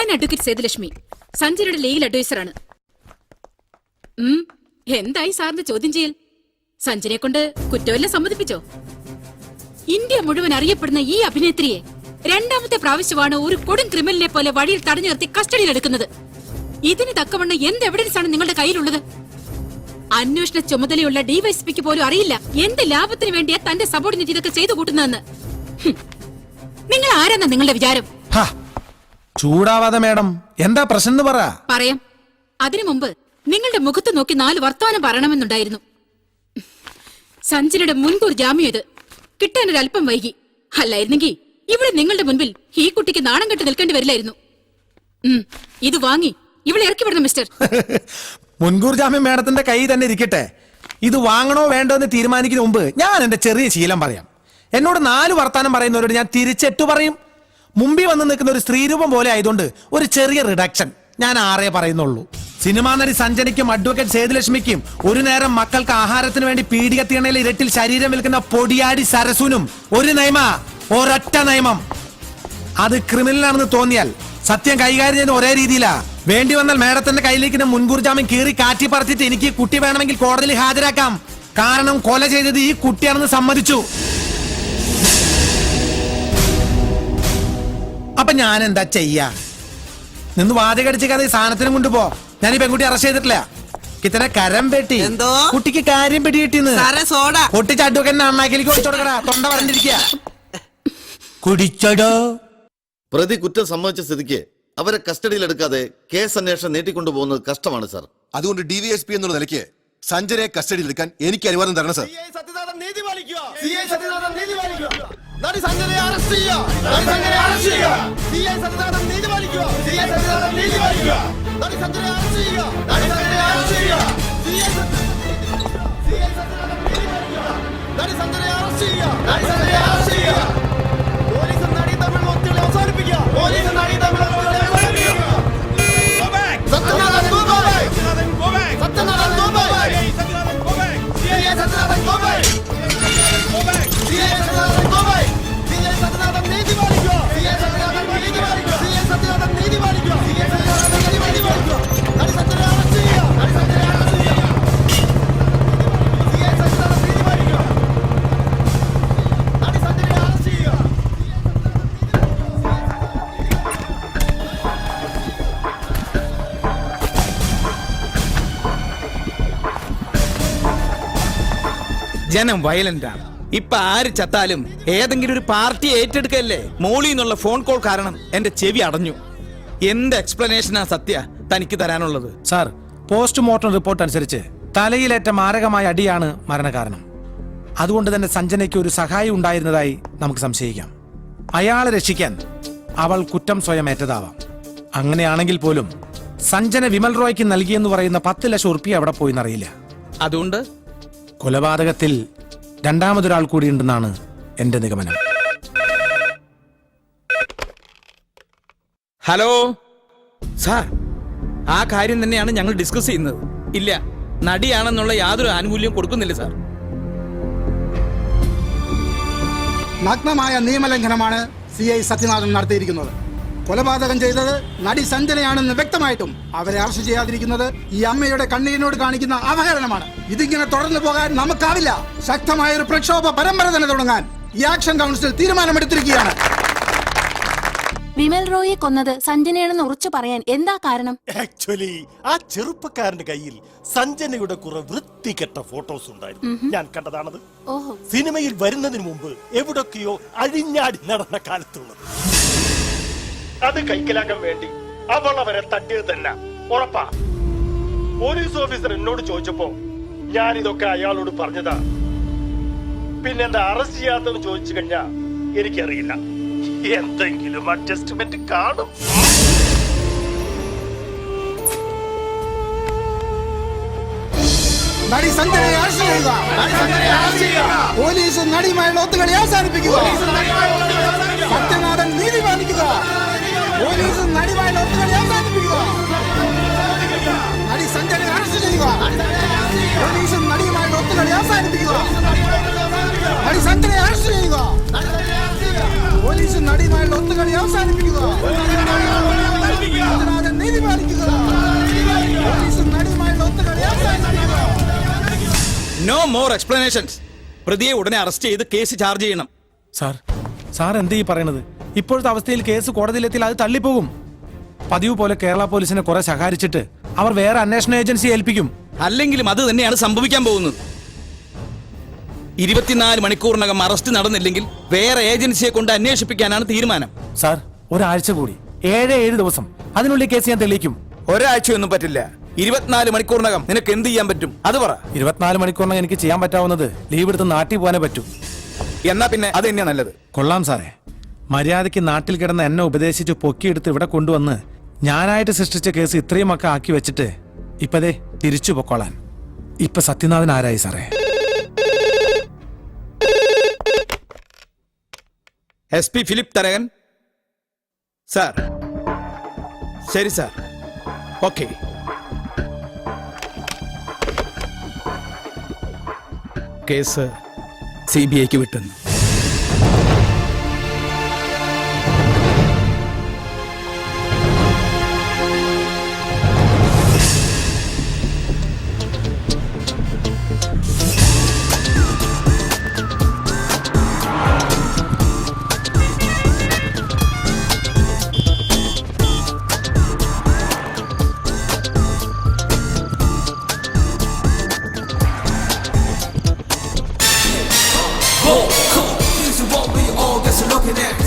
ഞാൻ advocate Sethulakshmi, സഞ്ജനയുടെ legal അഡ്വൈസറാണ്. എന്തായി സാറിന്റെ ചോദ്യം ചെയ്യൽ? സഞ്ജനെ കൊണ്ട് കുറ്റമെല്ലാം സമ്മതിപ്പിച്ചോ? ഇന്ത്യ മുഴുവൻ അറിയപ്പെടുന്ന ഈ അഭിനേത്രിയെ രണ്ടാമത്തെ പ്രാവശ്യമാണ് ഒരു കൊടും ക്രിമിനലിനെ പോലെ വഴിയിൽ തടഞ്ഞു നിർത്തി കസ്റ്റഡിയിലെടുക്കുന്നത്. ഇതിന് തക്കവണ്ണം എന്ത് എവിഡൻസ് ആണ് നിങ്ങളുടെ കയ്യിലുള്ളത്? അന്വേഷണ ചുമതലയുള്ള ഡിവൈഎസ്പിക്ക് പോലും അറിയില്ല എന്ത് ലാഭത്തിന് വേണ്ടിയാ തന്റെ സബോർഡിനേറ്റ് ഇതൊക്കെ ചെയ്തു കൂട്ടുന്നതെന്ന്. നിങ്ങൾ ആരാന്നാ നിങ്ങളുടെ വിചാരം? ചൂടാവാതെ മേഡം, എന്താ പ്രശ്നം പറയാം. അതിനു മുമ്പ് നിങ്ങളുടെ മുഖത്ത് നോക്കി 4 വർത്തമാനം പറയണമെന്നുണ്ടായിരുന്നു. സഞ്ജനയുടെ മുൻകൂർ ജാമ്യം ഇത് കിട്ടാനൊരല്പം വൈകി. അല്ലായിരുന്നെങ്കിൽ ഇവിടെ നിങ്ങളുടെ മുൻപിൽ ഈ കുട്ടിക്ക് നാണം കെട്ട് നിൽക്കേണ്ടി വരില്ലായിരുന്നു. ഇത് വാങ്ങി ഇവിടെ ഇറക്കി വിടണം മിസ്റ്റർ. മുൻകൂർ ജാമ്യം മേഡത്തിന്റെ കൈ തന്നെ ഇരിക്കട്ടെ. ഇത് വാങ്ങണോ വേണ്ടോ എന്ന് തീരുമാനിക്കുന്ന മുമ്പ് ഞാൻ എന്റെ ചെറിയ ശീലം പറയാം. എന്നോട് 4 വർത്താനം പറയുന്നവരോട് ഞാൻ തിരിച്ചെട്ടു പറയും. മുമ്പിൽ വന്ന് നിൽക്കുന്ന ഒരു സ്ത്രീരൂപം പോലെ ആയതുകൊണ്ട് ഒരു ചെറിയ റിഡക്ഷൻ ഞാൻ 6 പറയുന്നുള്ളൂ. സിനിമാ നടി സഞ്ജനയ്ക്കും അഡ്വക്കേറ്റ് സേതുലക്ഷ്മിക്കും ഒരു നേരം മക്കൾക്ക് ആഹാരത്തിന് വേണ്ടി പീഡികത്തിണയിൽ ഇരട്ടിൽ ശരീരം വിൽക്കുന്ന പൊടിയാടി സരസുനും ഒരു ഒരൊറ്റ നിയമം. അത് ക്രിമിനലാണെന്ന് തോന്നിയാൽ സത്യം കൈകാര്യം ചെയ്യുന്ന ഒരേ രീതിയിലാ. വേണ്ടി വന്നാൽ മേഡത്തിന്റെ കയ്യിലേക്ക് മുൻകൂർ ജാമ്യം കീറി കാറ്റി പറത്തിട്ട് എനിക്ക് കുട്ടി വേണമെങ്കിൽ കോടതിയിൽ ഹാജരാക്കാം. കാരണം കൊല ചെയ്തത് ഈ കുട്ടിയാണെന്ന് സമ്മതിച്ചു. അപ്പൊ ഞാൻ എന്താ ചെയ്യാ? നിന്ന് വാചകടിച്ച് കഥ സാധനത്തിനും കൊണ്ടുപോ. ഞാൻ ഈ പെൺകുട്ടി അറസ്റ്റ് ചെയ്തിട്ടില്ല. കിത്തന കരം പെട്ടി കുട്ടിക്ക് കാര്യം പെട്ടി കിട്ടിന്ന് പൊട്ടിച്ച് അഡ്വക്കേറ്റിനെ അണ്ണാക്കിലേക്ക് ഒഴിച്ചോടുക്കടാ. തൊണ്ട പറഞ്ഞിരിക്കുക കുടിച്ചടോ. പ്രതി കുറ്റം സമ്മതിച്ച സ്ഥിതിക്ക് അവരെ കസ്റ്റഡിയിൽ എടുക്കാതെ കേസ് അന്വേഷണം നീട്ടിക്കൊണ്ടുപോകുന്നത് കഷ്ടമാണ് സാർ. അതുകൊണ്ട് ഡിവൈഎസ്പി എന്നുള്ള നിലയ്ക്ക് സഞ്ജനയെ കസ്റ്റഡിയിൽ എടുക്കാൻ എനിക്ക് അനുവാദം തരണം സാർ. ജനം വയലന്റാണ്. ഇപ്പൊ ആര് ചത്താലും ഏതെങ്കിലും ഒരു പാർട്ടി ഏറ്റെടുക്കല്ലേ. മോളിൽ നിന്നുള്ള ഫോൺ കോൾ കാരണം എന്റെ ചെവി അടഞ്ഞു. എന്ത് എക്സ്പ്ലനേഷനാ സത്യ തനിക്ക് തരാനുള്ളത്? സാർ, പോസ്റ്റ്മോർട്ടം റിപ്പോർട്ട് അനുസരിച്ച് തലയിലേറ്റ മാരകമായ അടിയാണ് മരണകാരണം. അതുകൊണ്ട് തന്നെ സഞ്ജനയ്ക്ക് ഒരു സഹായി ഉണ്ടായിരുന്നതായി നമുക്ക് സംശയിക്കാം. അയാളെ രക്ഷിക്കാൻ അവൾ കുറ്റം സ്വയം ഏറ്റതാവാം. അങ്ങനെയാണെങ്കിൽ പോലും സഞ്ജന വിമൽ റോയ്ക്ക് നൽകിയെന്ന് പറയുന്ന 10 ലക്ഷം ഉറുപ്പിക അവിടെ പോയിന്നറിയില്ല. അതുകൊണ്ട് കൊലപാതകത്തിൽ രണ്ടാമതൊരാൾ കൂടിയുണ്ടെന്നാണ് എന്റെ നിഗമനം. ഹലോ സാർ, ആ കാര്യം തന്നെയാണ് ഞങ്ങൾ ഡിസ്കസ് ചെയ്യുന്നത്. ഇല്ല, നടിയാണെന്നുള്ള യാതൊരു ആനുകൂല്യവും കൊടുക്കുന്നില്ല സാർ. നഗ്നമായ നിയമലംഘനമാണ് CI സത്യനാഥൻ നടത്തിയിരിക്കുന്നത്. കൊലപാതകം ചെയ്തത് നടി സഞ്ജനയാണെന്ന് വ്യക്തമായിട്ടും അവരെ അറസ്റ്റ് ചെയ്യാതിരിക്കുന്നത് ഈ അമ്മയുടെ കണ്ണീരിനോട് കാണിക്കുന്ന അവഹേളനമാണ്. ഇതിങ്ങനെ തുടർന്നു പോകാൻ നമുക്കാവില്ല. ശക്തമായ ഒരു പ്രക്ഷോഭ പരമ്പര തന്നെ തുടങ്ങാൻ ഈ ആക്ഷൻ കൗൺസിൽ തീരുമാനമെടുത്തിരിക്കുകയാണ്. വിമൽ റോയെ കൊന്നത് സഞ്ജനയാണെന്ന് ഉറച്ചു പറയാൻ എന്താ കാരണം? ആക്ച്വലി ആ ചെറുപ്പക്കാരന്റെ കയ്യിൽ സഞ്ജനയുടെ കുറെ വൃത്തികെട്ട ഫോട്ടോസ് ഉണ്ടായിരുന്നു. ഞാൻ കണ്ടതാണത്. സിനിമയിൽ വരുന്നതിന് മുമ്പ് എവിടൊക്കെയോ അഴിഞ്ഞാടി നടന്ന കാലത്തുള്ളത്. അത് കൈക്കലാക്കാൻ വേണ്ടി അവൾ അവരെ തട്ടിയത് തന്നെ ഉറപ്പാ. പോലീസ് ഓഫീസർ എന്നോട് ചോദിച്ചപ്പോ ഞാൻ ഇതൊക്കെ അയാളോട് പറഞ്ഞതാ. പിന്നെന്താ അറസ്റ്റ് ചെയ്യാത്തെന്ന് ചോദിച്ചു കഴിഞ്ഞാ എനിക്കറിയില്ല. എന്തെങ്കിലും അഡ്ജസ്റ്റ്മെന്റ് കാണും. നടി സഞ്ജനയെ അറസ്റ്റ് ചെയ്യുക. പോലീസ് നടിയുമായുള്ള ഒത്തുകളി അവസാനിപ്പിക്കുക. സത്യനാഥൻ നീതി പാലിക്കുക. പോലീസ് നടിയുമായുള്ള ഒത്തുകളി അവസാനിപ്പിക്കുക. നടി സഞ്ജനയെ അറസ്റ്റ് ചെയ്യുക. പോലീസ് നടിയുമായുള്ള ഒത്തുകളി അവസാനിപ്പിക്കുക. നടി സഞ്ജനയെ അറസ്റ്റ് ചെയ്യുക. പോലീസ് നടിയുമായുള്ള ഒത്തുകളി അവസാനിപ്പിക്കുക. More explanations. പ്രതിയെ ഉടനെ അറസ്റ്റ് ചെയ്ത് കേസ് ചാർജ് ചെയ്യണം. സാർ എന്ത് ഈ പറയണത്? ഇപ്പോഴത്തെ അവസ്ഥയിൽ കേസ് കോടതിയിലെത്തിയാൽ അത് തള്ളിപ്പോകും. പതിവ് പോലെ കേരള പോലീസിനെ കുറെ ശകാരിച്ചിട്ട് അവർ വേറെ അന്വേഷണ ഏജൻസിയെ ഏൽപ്പിക്കും. അല്ലെങ്കിലും അത് തന്നെയാണ് സംഭവിക്കാൻ പോകുന്നത്. 24 മണിക്കൂറിനകം അറസ്റ്റ് നടന്നില്ലെങ്കിൽ വേറെ ഏജൻസിയെ കൊണ്ട് അന്വേഷിപ്പിക്കാനാണ് തീരുമാനം. സാർ, ഒരാഴ്ച കൂടി, 7 ദിവസം, അതിനുള്ളിൽ കേസ് ഞാൻ തെളിയിക്കും. ഒരാഴ്ചയൊന്നും പറ്റില്ല. 24 മണിക്കൂറിനകം നിനക്ക് എന്ത് ചെയ്യാൻ പറ്റും അത് പറ. 24 മണിക്കൂറിനകം എനിക്ക് ചെയ്യാൻ പറ്റാവുന്നത് ലീവ് എടുത്ത് നാട്ടിൽ പോകാനേ പറ്റൂ. എന്നാ പിന്നെ അത് തന്നെയാ നല്ലത്. കൊള്ളാം സാറേ. മര്യാദയ്ക്ക് നാട്ടിൽ കിടന്ന് എന്നെ ഉപദേശിച്ച് പൊക്കിയെടുത്ത് ഇവിടെ കൊണ്ടുവന്ന് ഞാനായിട്ട് സൃഷ്ടിച്ച കേസ് ഇത്രയും ഒക്കെ ആക്കി വെച്ചിട്ട് ഇപ്പതേ തിരിച്ചു പൊക്കോളാൻ. ഇപ്പൊ സത്യനാഥൻ ആരായി സാറേ? SP Philip Tharakan sir. ശരി സാർ, ഓക്കെ. കേസ് CBIക്ക് വിട്ടുന്നു.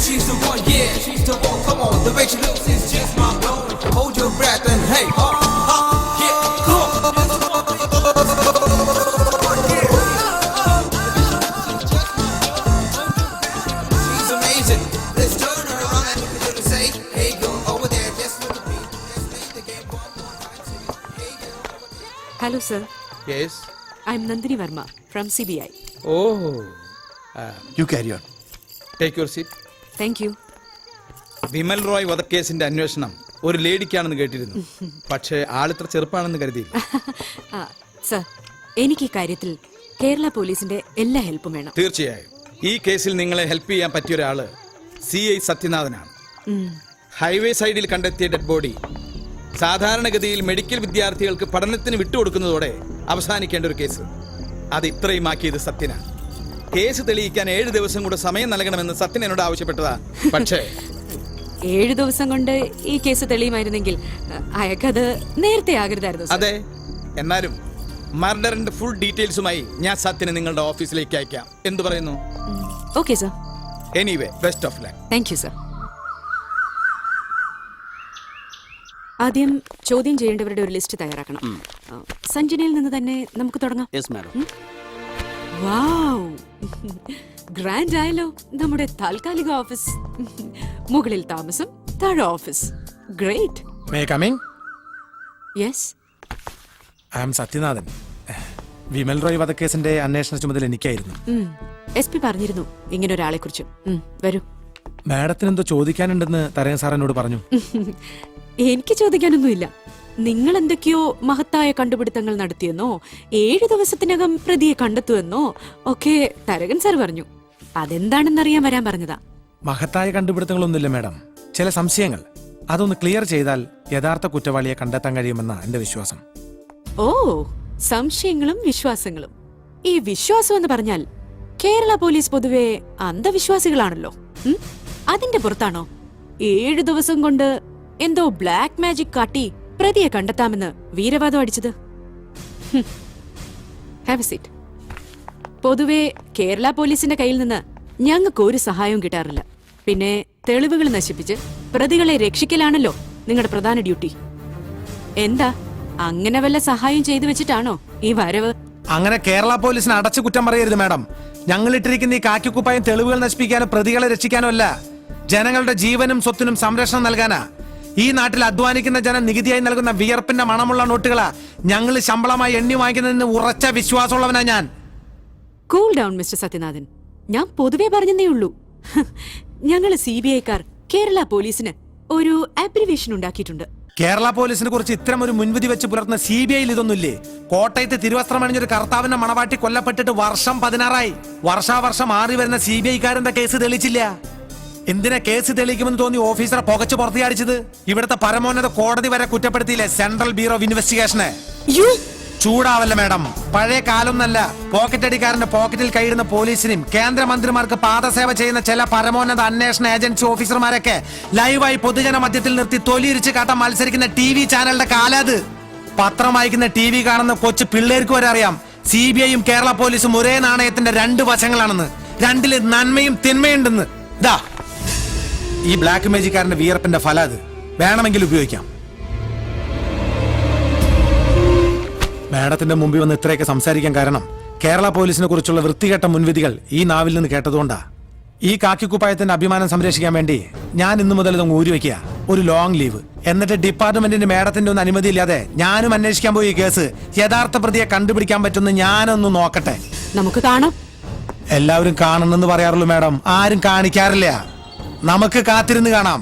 She's the one, yeah, she's the one, come on. The way she looks is just my own. Hold your breath and hey, yeah, come on. She's amazing. Let's turn her around and look at her to say, hey girl, over there, just look at me. Let's play the game one more time. Hey girl. Hello, sir. Yes. I'm Nandini Verma from CBI. Oh, you carry on. take your seat. Thank you. Vimal Roy വധക്കേസിന്റെ അന്വേഷണം ഒരു ലേഡിക്കാണെന്ന് കേട്ടിരുന്നു. പക്ഷേ ആളിത്ര ചെറുപ്പാണെന്ന് കരുതിയില്ല. Sir, എനിക്ക് ഈ കാര്യത്തിൽ കേരള പോലീസിന്റെ എല്ലാ ഹെൽപ്പും വേണം. തീർച്ചയായും ഈ കേസിൽ നിങ്ങളെ ഹെൽപ്പ് ചെയ്യാൻ പറ്റിയ ഒരാള് CI സത്യനാഥനാണ്. ഹൈവേ സൈഡിൽ കണ്ടെത്തിയ ഡെഡ് ബോഡി സാധാരണഗതിയിൽ മെഡിക്കൽ വിദ്യാർത്ഥികൾക്ക് പഠനത്തിന് വിട്ടുകൊടുക്കുന്നതോടെ അവസാനിക്കേണ്ട ഒരു കേസ്. അത് ഇത്രയും ആക്കിയത് സത്യനാണ്. കേസ് തെളിയിക്കാൻ 7 ദിവസം കൂടെ സമയം നൽകണമെന്ന് സത്യൻ എന്നോട് ആവശ്യപ്പെട്ടതാ. പക്ഷേ 7 ദിവസം കൊണ്ട് ഈ കേസ് തെളിയുമായിരുന്നെങ്കിൽ അയാൾക്കത് നേരത്തെ ആകരുതായിരുന്നു. അതെ, എന്നാലും മർഡറിന്റെ ഫുൾ ഡീറ്റെയിൽസുമായി ഞാൻ സത്യനെ നിങ്ങളുടെ ഓഫീസിലേക്ക് അയക്കാം. എന്തു പറയുന്നു? Okay sir. Anyway, best of luck. Thank you sir. ആദ്യം ചോദ്യം ചെയ്യേണ്ടവരുടെ ഒരു ലിസ്റ്റ് തയ്യാറാക്കണം. സഞ്ജനയിൽ നിന്ന് തന്നെ നമുക്ക് തുടങ്ങാം. വാവ്, ഗ്രാൻഡ് ആയല്ലോ നമ്മുടെ താൽക്കാലിക ഓഫീസ്. മുകളിൽ താമസം, താഴെ office. Great. May coming? Yes. I am Sathyanathan. Vimal Roy വധക്കേസിന്റെ അന്വേഷണ ചുമതല എനിക്കായിരുന്നു. SP പറഞ്ഞിരുന്നു ഇങ്ങനെ ഒരാളെ കുറിച്ച്. വരൂ. മാഡത്തിന് എന്തോ ചോദിക്കാനുണ്ടെന്ന് തരകൻ സാർ എന്നോട് പറഞ്ഞു. എനിക്ക് ചോദിക്കാനൊന്നുമില്ല. നിങ്ങൾ എന്തൊക്കെയോ മഹത്തായ കണ്ടുപിടുത്തങ്ങൾ നടത്തിയെന്നോ 7 ദിവസത്തിനകം പ്രതിയെ കണ്ടെത്തുമെന്നോ ഒക്കെ തരകൻ സാർ പറഞ്ഞു. അതെന്താണെന്നറിയാൻ വരാൻ പറഞ്ഞതാ. മഹത്തായ കണ്ടുപിടുത്തങ്ങളൊന്നുമില്ല മാഡം, ചില സംശയങ്ങൾ. അതൊന്ന് ക്ലിയർ ചെയ്താൽ യഥാർത്ഥ കുറ്റവാളിയെ കണ്ടെത്താൻ കഴിയുമെന്ന എന്റെ വിശ്വാസം. ഓ, സംശയങ്ങളും വിശ്വാസങ്ങളും. ഈ വിശ്വാസം എന്ന് പറഞ്ഞാൽ കേരള പോലീസ് പൊതുവെ അന്ധവിശ്വാസികളാണല്ലോ. അതിന്റെ പുറത്താണോ 7 ദിവസം കൊണ്ട് എന്തോ ബ്ലാക്ക് മാജിക് കാട്ടി പ്രതിയെ കണ്ടെത്താമെന്ന് വീരവാദം അടിച്ചത്? Have A seat. പൊതുവെ കേരള പോലീസിന്റെ കയ്യിൽ നിന്ന് ഞങ്ങൾക്ക് ഒരു സഹായവും കിട്ടാറില്ല. പിന്നെ തെളിവുകൾ നശിപ്പിച്ച് പ്രതികളെ രക്ഷിക്കലാണല്ലോ നിങ്ങളുടെ പ്രധാന ഡ്യൂട്ടി. എന്താ, അങ്ങനെ വല്ല സഹായം ചെയ്തു വെച്ചിട്ടാണോ ഈ വരവ്? അങ്ങനെ കേരള പോലീസിനെ അടച്ചു കുറ്റം പറയരുത് മാഡം. ഞങ്ങൾ ഇട്ടിരിക്കുന്ന ഈ കാക്കിക്കുപ്പായം തെളിവുകൾ നശിപ്പിക്കാനോ പ്രതികളെ രക്ഷിക്കാനോ അല്ല, ജനങ്ങളുടെ ജീവനും സ്വത്തിനും സംരക്ഷണം നൽകാനാ. ഈ നാട്ടിൽ അധ്വാനിക്കുന്ന ജനം നികുതിയായി നൽകുന്ന വിയർപ്പിന്റെ മണമുള്ള നോട്ടുകളാ ഞങ്ങൾ ശമ്പളമായി എണ്ണി വാങ്ങിക്കുന്നതിന് ഉറച്ച വിശ്വാസമുള്ളവനാ ഞാൻ. Cool down mister Sathyanathan. ഞാൻ പൊതുവെ പറഞ്ഞതേ ഉള്ളൂ. ഞങ്ങൾ CBIക്കാർ കേരള പോലീസിന് ഒരു അബ്രിവേഷൻ ഉണ്ടാക്കിയിട്ടുണ്ട്. കേരള പോലീസിനെ കുറിച്ച് ഇത്തരം ഒരു മുൻവിധി വെച്ച് പുലർത്തുന്ന CBIയിൽ ഇതൊന്നുമില്ലേ? കോട്ടയത്ത് തിരുവസ്ത്രമണിഞ്ഞൊരു കർത്താവിന്റെ മണവാട്ടി കൊല്ലപ്പെട്ടിട്ട് വർഷം 16ആയി. വർഷാവർഷം മാറി വരുന്ന CBIക്കാരന്റെ കേസ് തെളിച്ചില്ല. എന്തിനാ കേസ് തെളിയിക്കുമെന്ന് തോന്നി ഓഫീസറെ പുകച്ചു പുറത്തിയാടിച്ചത്? ഇവിടുത്തെ പരമോന്നത കോടതി വരെ കുറ്റപ്പെടുത്തിയില്ലേ സെൻട്രൽ ബ്യൂറോ ഓഫ് ഇൻവെസ്റ്റിഗേഷനെ? ചൂടാവല്ല മാഡം, പഴയ കാലൊന്നല്ല. പോക്കറ്റ് അടിക്കാരന്റെ പോക്കറ്റിൽ കൈയിടുന്ന പോലീസിനെയും കേന്ദ്രമന്ത്രിമാർക്ക് പാദസേവ ചെയ്യുന്ന ചില പരമോന്നത അന്വേഷണ ഏജൻസി ഓഫീസർമാരൊക്കെ ലൈവായി പൊതുജന മധ്യത്തിൽ നിർത്തി തൊലിയിരിച്ച് കാട്ടാൻ മത്സരിക്കുന്ന TV ചാനലിന്റെ കാലത്. പത്രം വായിക്കുന്ന TV കാണുന്ന കൊച്ചു പിള്ളേർക്ക് വരെ അറിയാം CBIയും കേരള പോലീസും ഒരേ നാണയത്തിന്റെ രണ്ട് വശങ്ങളാണെന്ന്, രണ്ടില് നന്മയും തിന്മയുണ്ടെന്ന്. ദാ ഈ ബ്ലാക്ക് മേജിക്കാരന്റെ വിയർപ്പിന്റെ ഫലം അത്. വേണമെങ്കിൽ ഉപയോഗിക്കാം. മാഡത്തിന്റെ മുമ്പിൽ വന്ന് ഇത്രയൊക്കെ സംസാരിക്കാൻ കാരണം കേരള പോലീസിനെ കുറിച്ചുള്ള വൃത്തികെട്ട മുൻവിധികൾ ഈ നാവിൽ നിന്ന് കേട്ടതുകൊണ്ടാ. ഈ കാക്കിക്കുപ്പായത്തിന്റെ അഭിമാനം സംരക്ഷിക്കാൻ വേണ്ടി ഞാൻ ഇന്നു മുതൽ ഇതങ്ങ് ഊരിവെക്കുക, ഒരു ലോങ് ലീവ്. എന്നിട്ട് ഡിപ്പാർട്ട്മെന്റിന്റെ മാഡത്തിന്റെ ഒന്നും അനുമതി ഇല്ലാതെ ഞാനും അന്വേഷിക്കാൻ പോയി ഈ കേസ് യഥാർത്ഥ പ്രതിയെ കണ്ടുപിടിക്കാൻ പറ്റുന്ന ഞാനൊന്ന് നോക്കട്ടെ. നമുക്ക് കാണാം. എല്ലാവരും കാണണമെന്ന് പറയാറുള്ളൂ മാഡം, ആരും കാണിക്കാറില്ല. നമുക്ക് കാത്തിരുന്ന് കാണാം.